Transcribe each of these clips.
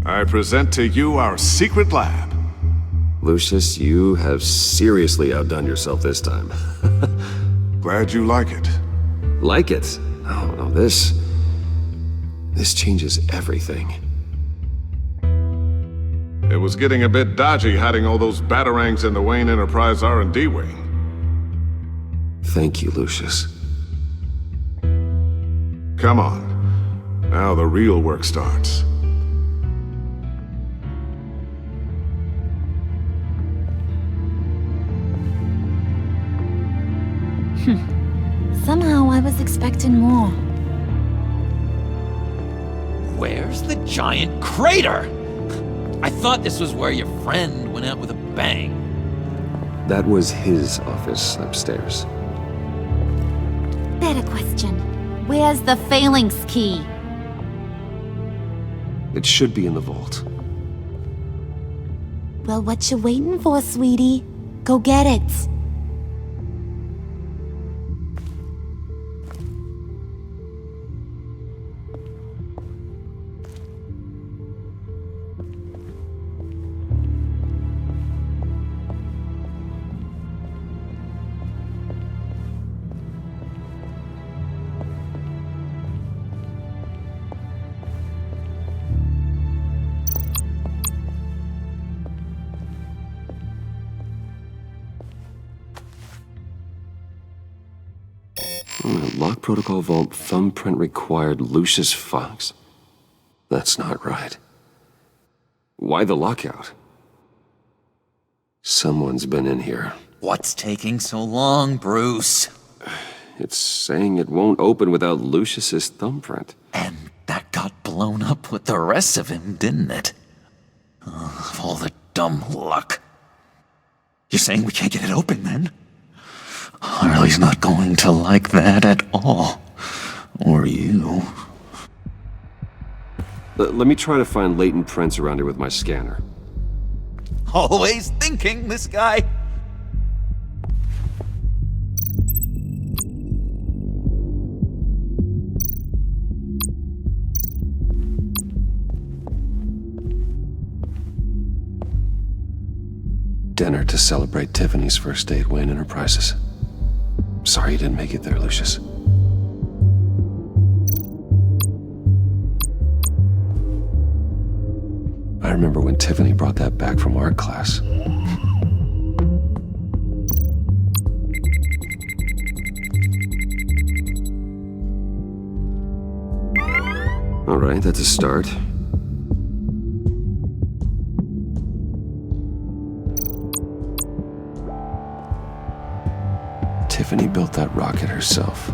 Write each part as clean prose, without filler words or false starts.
I present to you our secret lab. Lucius, you have seriously outdone yourself this time. Glad you like it. Like it? Oh, no, this changes everything. It was getting a bit dodgy hiding all those batarangs in the Wayne Enterprise R&D wing. Thank you, Lucius. Come on. Now the real work starts. Somehow I was expecting more. Where's the giant crater? I thought this was where your friend went out with a bang. That was his office upstairs. Better question. Where's the phalanx key? It should be in the vault. Well, what you waiting for, sweetie? Go get it. Lock protocol vault thumbprint required Lucius Fox. That's not right. Why the lockout? Someone's been in here. What's taking so long, Bruce? It's saying it won't open without Lucius's thumbprint. And that got blown up with the rest of him, didn't it? Of all the dumb luck. You're saying we can't get it open, then? Harley's not going to like that at all. Or you. Let me try to find latent prints around here with my scanner. Always thinking, this guy. Dinner to celebrate Tiffany's first day at Wayne Enterprises. Sorry you didn't make it there, Lucius. I remember when Tiffany brought that back from art class. All right, that's a start. Tiffany built that rocket herself.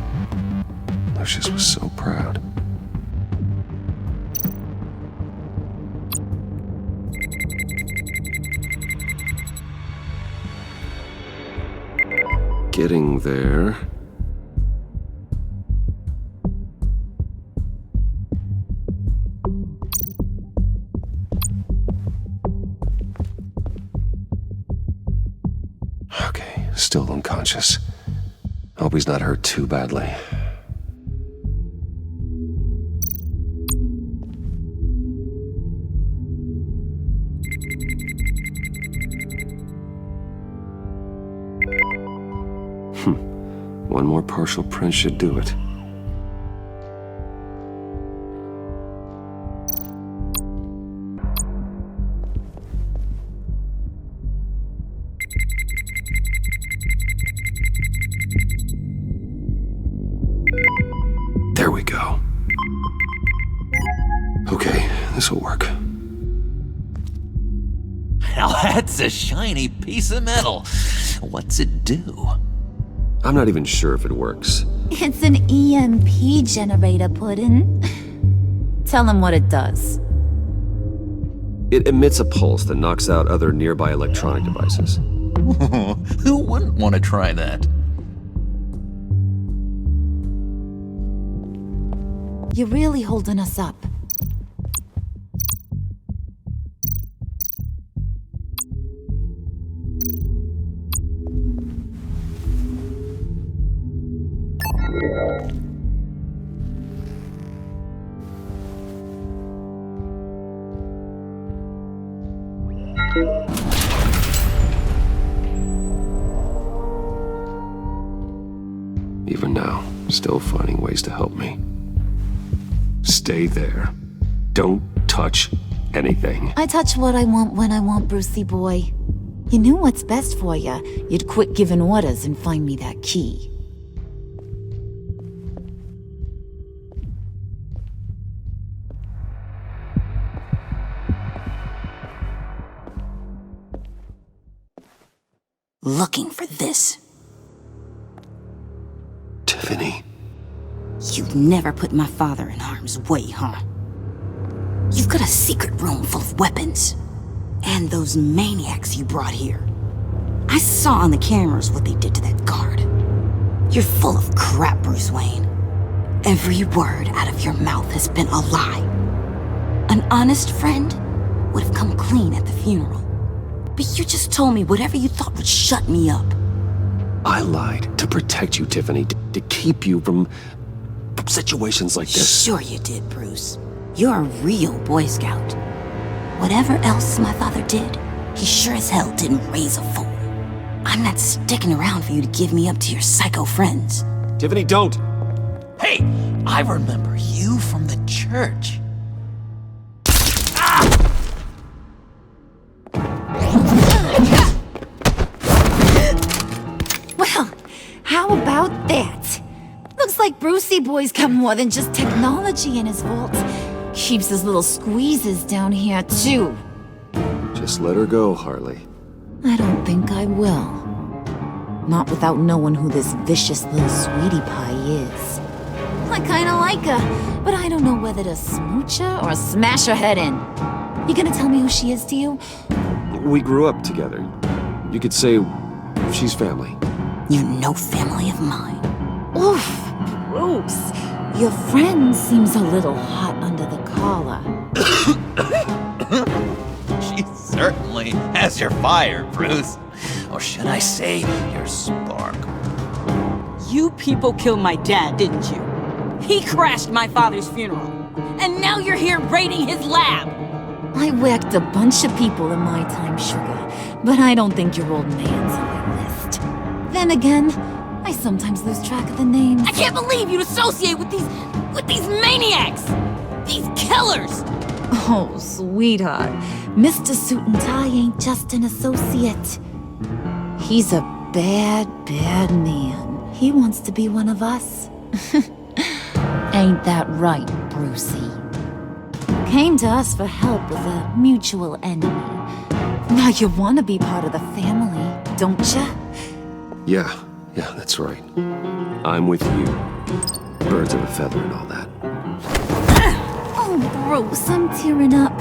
Lucius was so proud. Getting there. Okay, still unconscious. Hope he's not hurt too badly. One more partial print should do it. There we go. Okay, this'll work. Now that's a shiny piece of metal. What's it do? I'm not even sure if it works. It's an EMP generator, Puddin'. Tell him what it does. It emits a pulse that knocks out other nearby electronic devices. Who wouldn't want to try that? You're really holding us up. Even now, still finding ways to help me. Stay there. Don't touch anything. I touch what I want when I want, Brucey boy. You knew what's best for you. You'd quit giving orders and find me that key. Looking for this. Tiffany. You've never put my father in harm's way, huh? You've got a secret room full of weapons. And those maniacs you brought here. I saw on the cameras what they did to that guard. You're full of crap, Bruce Wayne. Every word out of your mouth has been a lie. An honest friend would have come clean at the funeral. But you just told me whatever you thought would shut me up. I lied to protect you, Tiffany, to keep you from situations like this. Sure you did, Bruce. You're a real Boy Scout. Whatever else my father did, he sure as hell didn't raise a fool. I'm not sticking around for you to give me up to your psycho friends. Tiffany, don't! Hey, I remember you from the church. Well, how about that? Looks like Brucey boy's got more than just technology in his vault. Keeps his little squeezes down here, too. Just let her go, Harley. I don't think I will. Not without knowing who this vicious little sweetie pie is. I kinda like her, but I don't know whether to smooch her or smash her head in. You gonna tell me who she is to you? We grew up together. You could say she's family. You're no family of mine. Oof, Bruce. Your friend seems a little hot under the collar. She certainly has your fire, Bruce. Or should I say, your spark. You people killed my dad, didn't you? He crashed my father's funeral. And now you're here raiding his lab. I whacked a bunch of people in my time, sugar, but I don't think your old man's on my list. Then again, I sometimes lose track of the names. I can't believe you'd associate with these maniacs! These killers! Oh, sweetheart. Mr. Suit and Tie ain't just an associate. He's a bad, bad man. He wants to be one of us. Ain't that right, Brucey? Came to us for help with a mutual enemy. Now you want to be part of the family, don't ya? Yeah, that's right. I'm with you. Birds of a feather and all that. Oh, Bruce, I'm tearing up.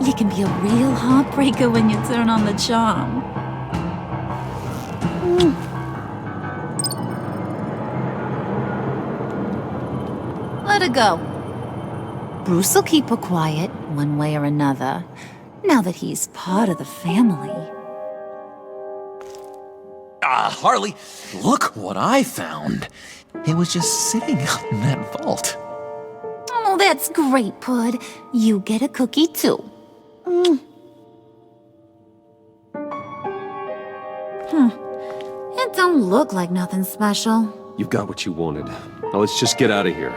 You can be a real heartbreaker when you turn on the charm. Let her go. Bruce will keep her quiet, one way or another, now that he's part of the family. Harley, look what I found. It was just sitting out in that vault. Oh, that's great, Pud. You get a cookie, too. It don't look like nothing special. You've got what you wanted. Now let's just get out of here.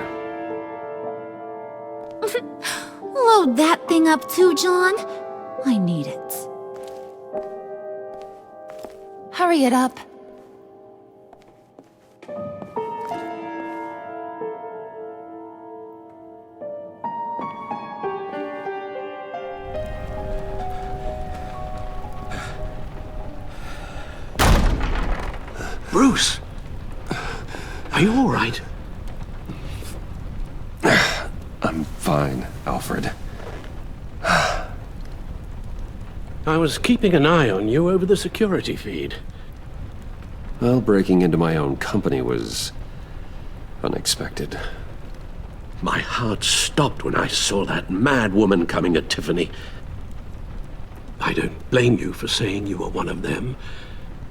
Load that thing up too, John. I need it. Hurry it up. Bruce! Are you all right? I'm fine, Alfred. I was keeping an eye on you over the security feed. Well, breaking into my own company was unexpected. My heart stopped when I saw that mad woman coming at Tiffany. I don't blame you for saying you were one of them.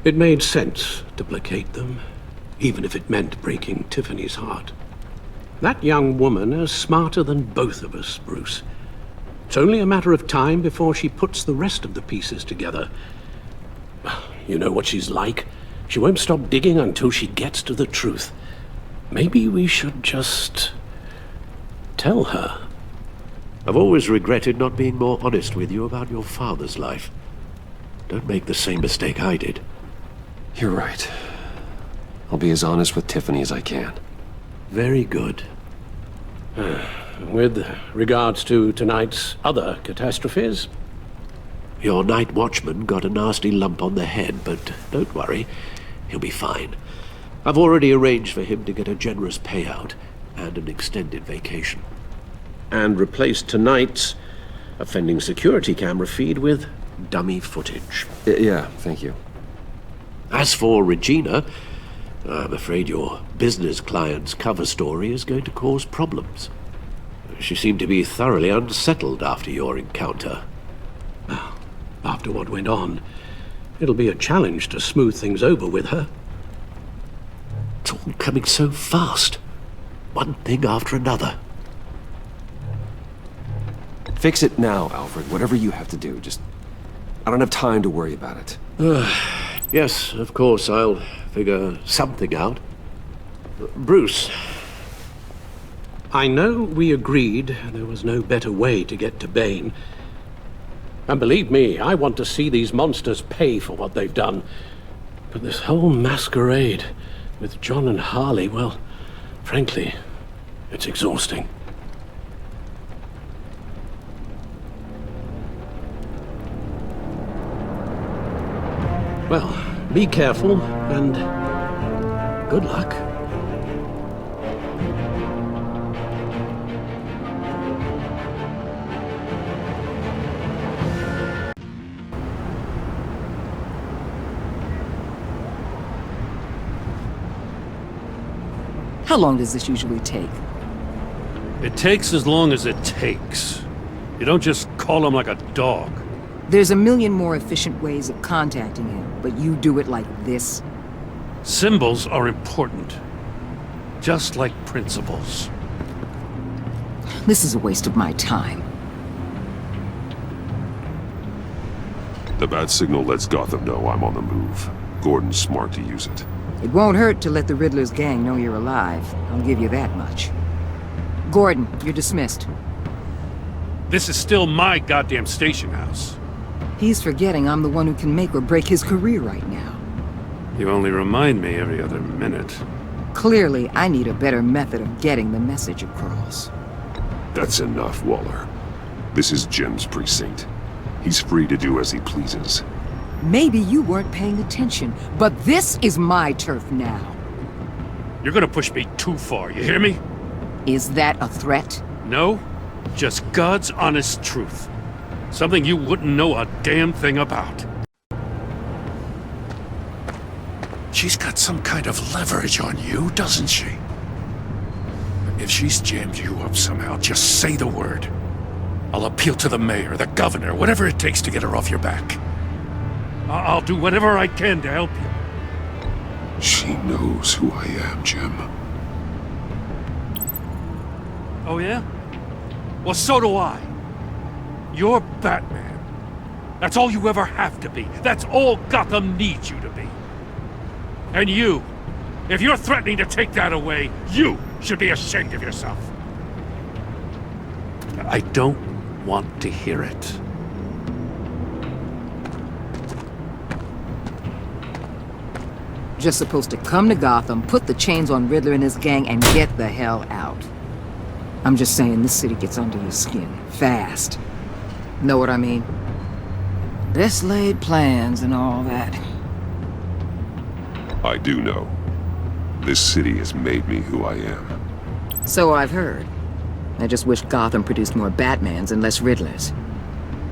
It made sense to placate them, even if it meant breaking Tiffany's heart. That young woman is smarter than both of us, Bruce. It's only a matter of time before she puts the rest of the pieces together. You know what she's like. She won't stop digging until she gets to the truth. Maybe we should just tell her. I've always regretted not being more honest with you about your father's life. Don't make the same mistake I did. You're right. I'll be as honest with Tiffany as I can. Very good. With regards to tonight's other catastrophes? Your night watchman got a nasty lump on the head, but don't worry. He'll be fine. I've already arranged for him to get a generous payout and an extended vacation. And replaced tonight's offending security camera feed with dummy footage. Yeah, thank you. As for Regina, I'm afraid your business client's cover story is going to cause problems. She seemed to be thoroughly unsettled after your encounter. Well, after what went on, it'll be a challenge to smooth things over with her. It's all coming so fast. One thing after another. Fix it now, Alfred. Whatever you have to do. Just... I don't have time to worry about it. Yes, of course, I'll figure something out. Bruce. I know we agreed there was no better way to get to Bane. And believe me, I want to see these monsters pay for what they've done. But this whole masquerade with John and Harley, well, frankly, it's exhausting. Well, be careful, and good luck. How long does this usually take? It takes as long as it takes. You don't just call him like a dog. There's a million more efficient ways of contacting him, but you do it like this? Symbols are important. Just like principles. This is a waste of my time. The bat signal lets Gotham know I'm on the move. Gordon's smart to use it. It won't hurt to let the Riddler's gang know you're alive. I'll give you that much. Gordon, you're dismissed. This is still my goddamn station house. He's forgetting I'm the one who can make or break his career right now. You only remind me every other minute. Clearly, I need a better method of getting the message across. That's enough, Waller. This is Jim's precinct. He's free to do as he pleases. Maybe you weren't paying attention, but this is my turf now. You're gonna push me too far, you hear me? Is that a threat? No, just God's honest truth. Something you wouldn't know a damn thing about. She's got some kind of leverage on you, doesn't she? If she's jammed you up somehow, just say the word. I'll appeal to the mayor, the governor, whatever it takes to get her off your back. I'll do whatever I can to help you. She knows who I am, Jim. Oh yeah? Well, so do I. You're Batman. That's all you ever have to be. That's all Gotham needs you to be. And you, if you're threatening to take that away, you should be ashamed of yourself. I don't want to hear it. Just supposed to come to Gotham, put the chains on Riddler and his gang, and get the hell out. I'm just saying, this city gets under your skin. Fast. Know what I mean? Best laid plans and all that. I do know. This city has made me who I am. So I've heard. I just wish Gotham produced more Batmans and less Riddlers.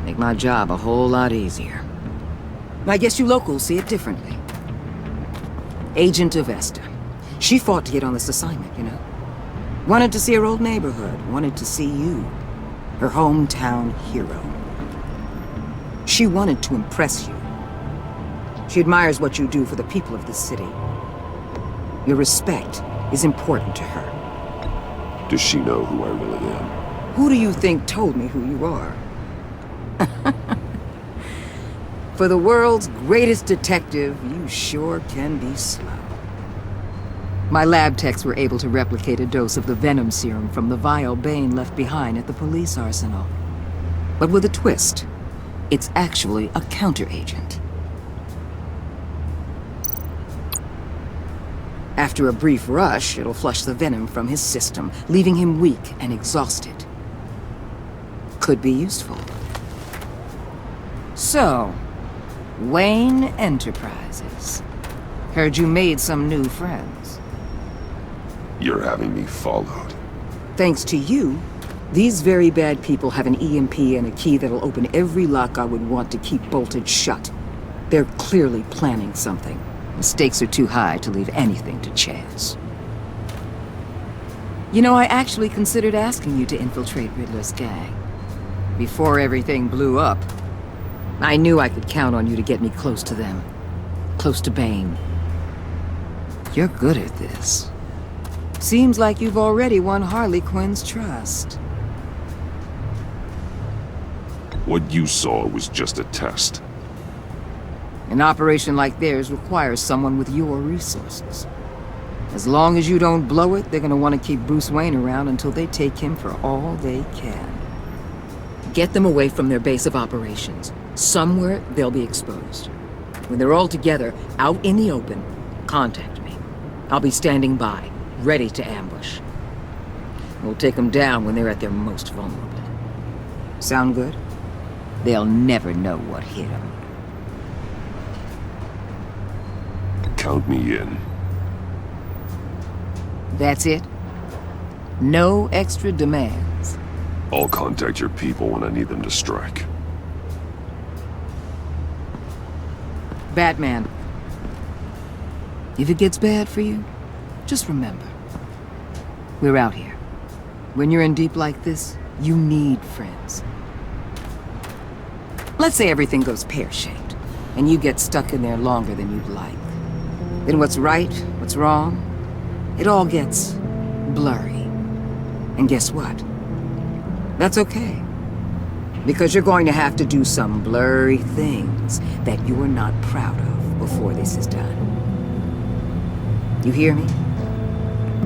Make my job a whole lot easier. I guess you locals see it differently. Agent Avesta. She fought to get on this assignment, you know. Wanted to see her old neighborhood. Wanted to see you. Her hometown hero. She wanted to impress you. She admires what you do for the people of this city. Your respect is important to her. Does she know who I really am? Who do you think told me who you are? For the world's greatest detective, you sure can be slow. My lab techs were able to replicate a dose of the venom serum from the vial Bane left behind at the police arsenal. But with a twist. It's actually a counteragent. After a brief rush, it'll flush the venom from his system, leaving him weak and exhausted. Could be useful. So, Wayne Enterprises. Heard you made some new friends. You're having me followed. Thanks to you, these very bad people have an EMP and a key that'll open every lock I would want to keep bolted shut. They're clearly planning something. The stakes are too high to leave anything to chance. You know, I actually considered asking you to infiltrate Riddler's gang. Before everything blew up, I knew I could count on you to get me close to them. Close to Bane. You're good at this. Seems like you've already won Harley Quinn's trust. What you saw was just a test. An operation like theirs requires someone with your resources. As long as you don't blow it, they're gonna want to keep Bruce Wayne around until they take him for all they can. Get them away from their base of operations. Somewhere they'll be exposed. When they're all together, out in the open, contact me. I'll be standing by, ready to ambush. We'll take them down when they're at their most vulnerable. Sound good? They'll never know what hit them. Count me in. That's it? No extra demands. I'll contact your people when I need them to strike. Batman. If it gets bad for you, just remember. We're out here. When you're in deep like this, you need friends. Let's say everything goes pear-shaped, and you get stuck in there longer than you'd like. Then what's right, what's wrong, it all gets blurry. And guess what? That's okay. Because you're going to have to do some blurry things that you're not proud of before this is done. You hear me?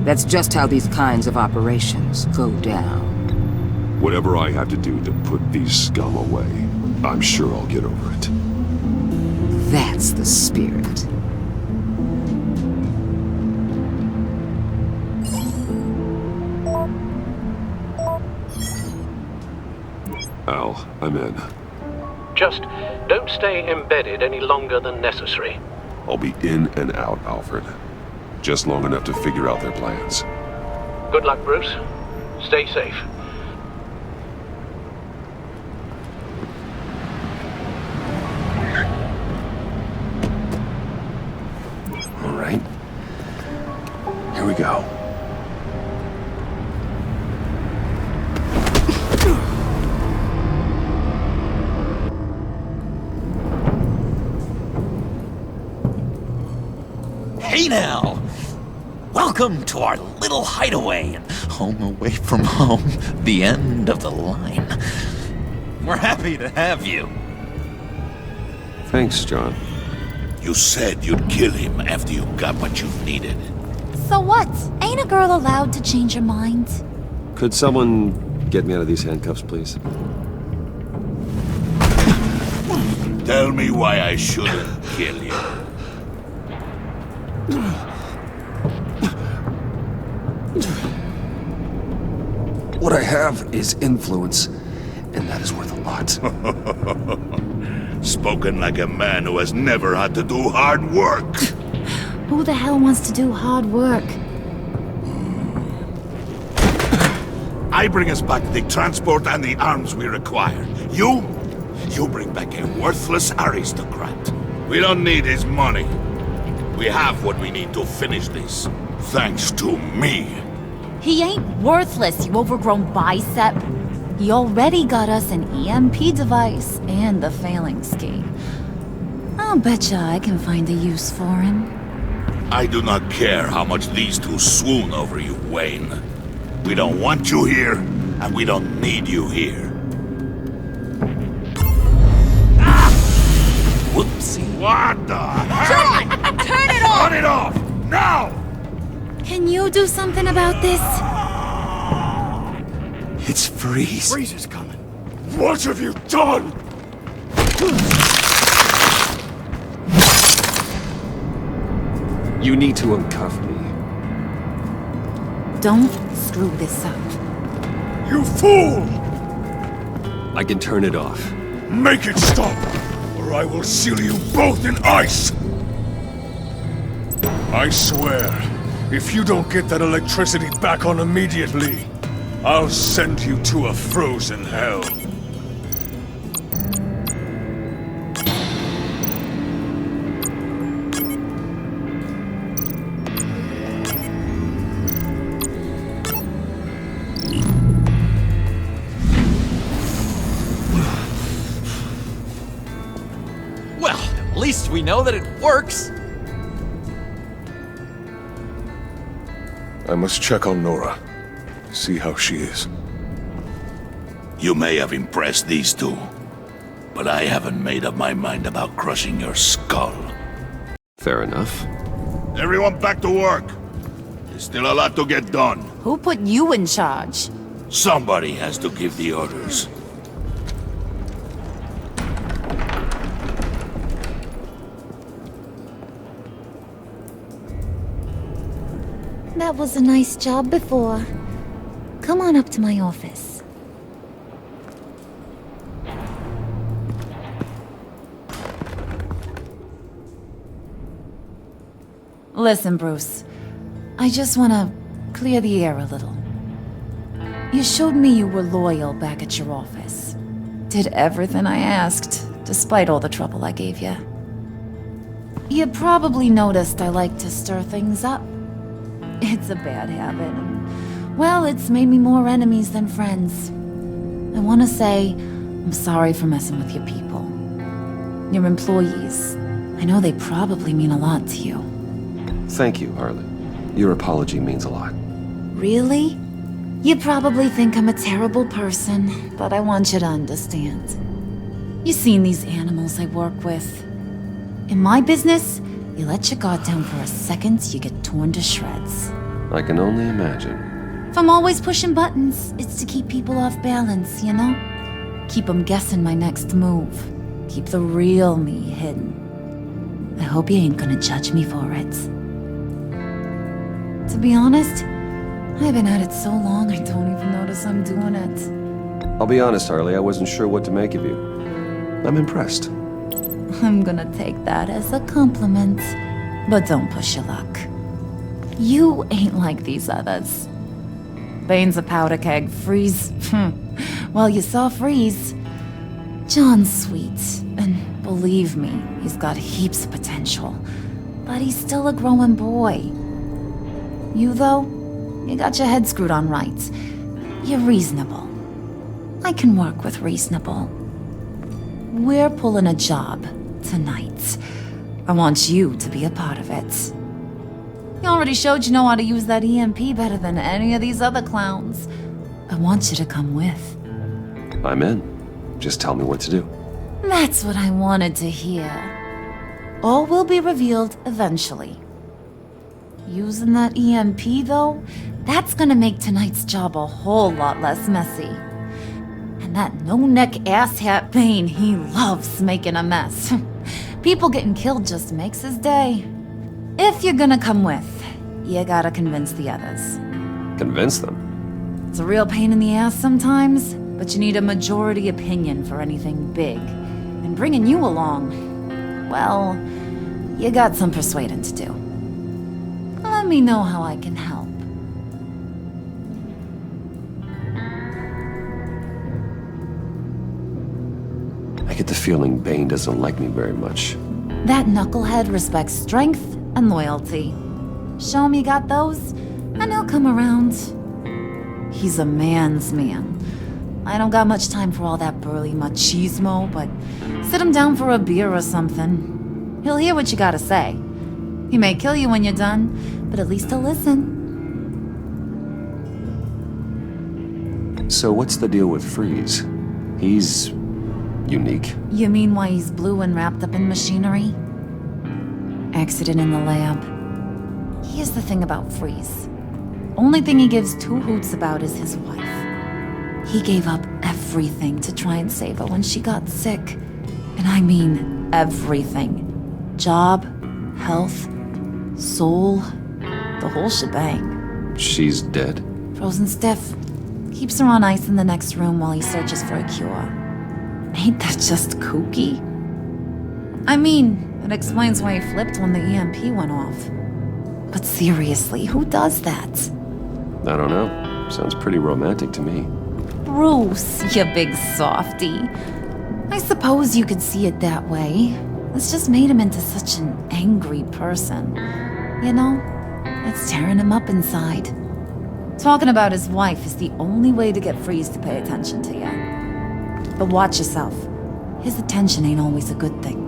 That's just how these kinds of operations go down. Whatever I have to do to put these scum away, I'm sure I'll get over it. That's the spirit. Al, I'm in. Just don't stay embedded any longer than necessary. I'll be in and out, Alfred. Just long enough to figure out their plans. Good luck, Bruce. Stay safe. All right. Here we go. Hey now! Welcome to our little hideaway and home away from home, the end of the line. We're happy to have you. Thanks, John. You said you'd kill him after you got what you needed. So what? Ain't a girl allowed to change her mind? Could someone get me out of these handcuffs, please? Tell me why I shouldn't kill you. What I have is influence, and that is worth a lot. Spoken like a man who has never had to do hard work. Who the hell wants to do hard work? I bring us back the transport and the arms we require. You bring back a worthless aristocrat. We don't need his money. We have what we need to finish this. Thanks to me. He ain't worthless, you overgrown bicep. He already got us an EMP device and the failing scheme. I'll betcha I can find a use for him. I do not care how much these two swoon over you, Wayne. We don't want you here, and we don't need you here. Whoopsie. What the heck? John! Turn it off! Turn it off! Now! Can you do something about this? It's Freeze. Freeze is coming. What have you done? You need to uncuff me. Don't screw this up. You fool! I can turn it off. Make it stop, or I will seal you both in ice! I swear, if you don't get that electricity back on immediately, I'll send you to a frozen hell. Well, at least we know that it works. I must check on Nora. See how she is. You may have impressed these two, but I haven't made up my mind about crushing your skull. Fair enough. Everyone back to work. There's still a lot to get done. Who put you in charge? Somebody has to give the orders. That was a nice job before. Come on up to my office. Listen, Bruce. I just want to clear the air a little. You showed me you were loyal back at your office. Did everything I asked, despite all the trouble I gave you. You probably noticed I like to stir things up. It's a bad habit, and, well, it's made me more enemies than friends. I want to say I'm sorry for messing with your people. Your employees. I know they probably mean a lot to you. Thank you, Harley. Your apology means a lot. Really? You probably think I'm a terrible person, but I want you to understand. You've seen these animals I work with. In my business, you let your guard down for a second, you get torn to shreds. I can only imagine. If I'm always pushing buttons, it's to keep people off balance, you know? Keep them guessing my next move. Keep the real me hidden. I hope you ain't gonna judge me for it. To be honest, I've been at it so long I don't even notice I'm doing it. I'll be honest, Harley, I wasn't sure what to make of you. I'm impressed. I'm gonna take that as a compliment, but don't push your luck. You ain't like these others. Bane's a powder keg, Freeze. Well, you saw Freeze. John's sweet, and believe me, he's got heaps of potential. But he's still a growing boy. You, though, you got your head screwed on right. You're reasonable. I can work with reasonable. We're pulling a job tonight. I want you to be a part of it. You already showed you know how to use that EMP better than any of these other clowns. I want you to come with. I'm in. Just tell me what to do. That's what I wanted to hear. All will be revealed eventually. Using that EMP, though, that's gonna make tonight's job a whole lot less messy. And that no-neck asshat Bane, he loves making a mess. People getting killed just makes his day. If you're gonna come with, you gotta convince the others. Convince them? It's a real pain in the ass sometimes, but you need a majority opinion for anything big. And bringing you along, well, you got some persuading to do. Let me know how I can help. I get the feeling Bane doesn't like me very much. That knucklehead respects strength and loyalty. Show him you got those, and he'll come around. He's a man's man. I don't got much time for all that burly machismo, but sit him down for a beer or something. He'll hear what you gotta say. He may kill you when you're done, but at least he'll listen. So what's the deal with Freeze? He's unique. You mean why he's blue and wrapped up in machinery? Accident in the lab. Here's the thing about Freeze. Only thing he gives two hoots about is his wife. He gave up everything to try and save her when she got sick. And I mean everything. Job, health, soul, the whole shebang. She's dead? Frozen stiff. Keeps her on ice in the next room while he searches for a cure. Ain't that just kooky? I mean, it explains why he flipped when the EMP went off. But seriously, who does that? I don't know. Sounds pretty romantic to me. Bruce, you big softy. I suppose you could see it that way. It's just made him into such an angry person. You know, it's tearing him up inside. Talking about his wife is the only way to get Freeze to pay attention to you. But watch yourself. His attention ain't always a good thing.